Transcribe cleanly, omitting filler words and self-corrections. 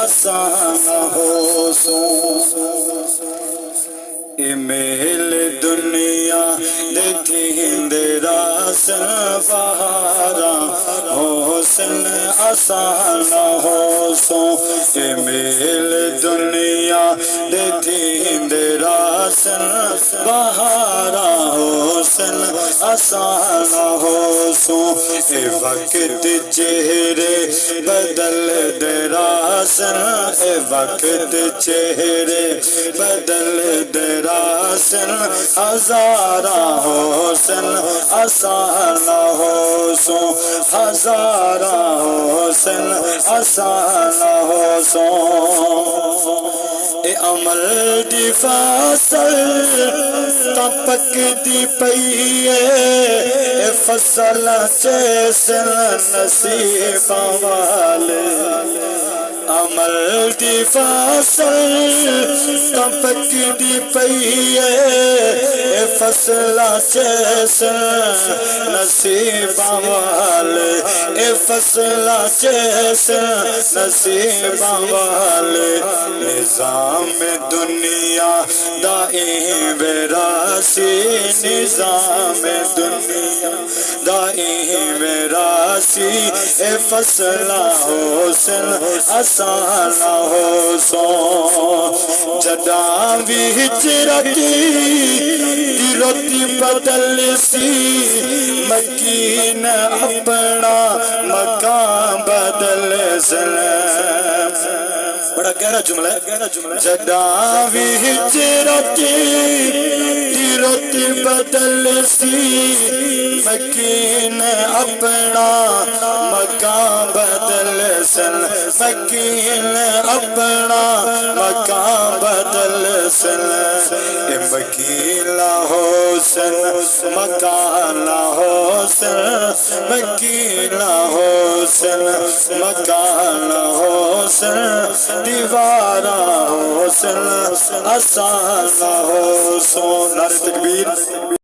आसान हो सो मेल दुनिया दे थींदे रासन बहारा हुस्न आसान हो सो मेल दुनिया दे थींदे रासन बहारा हुस्न आसान हो सो वक्त चेहरे बदल दे रासन वक्त चेहरे बदल दे रासन हजारा हुस्न आसान हो सो हजारा हुस्न आसान हो सो अमल दी फसल तपक दी पई फसल चेसन नसीब वाले अमल दी फसल तपक दी पई फसल चेसन नसीब वाले फसल चेसन नसीब वाले निजाम दुनिया दाए वेरासी निजाम दुनिया दाए वेरासी फसला हुस्न आसान हो सो जदा भी हिजरती रोती बदल सी मकीन अपना मकान बदल सलाम बड़ा गहरा जुमला है जदा भी हिजरती रोती बदल सी मकीन अपना मकान बदल सल मकीन अपना मकान बदल सल मकीला हुस्न मकाला हुस्न मकीला हुस्न मकाला हुस्न दीवारा हुस्न आसान हो सो नारे तकबीर।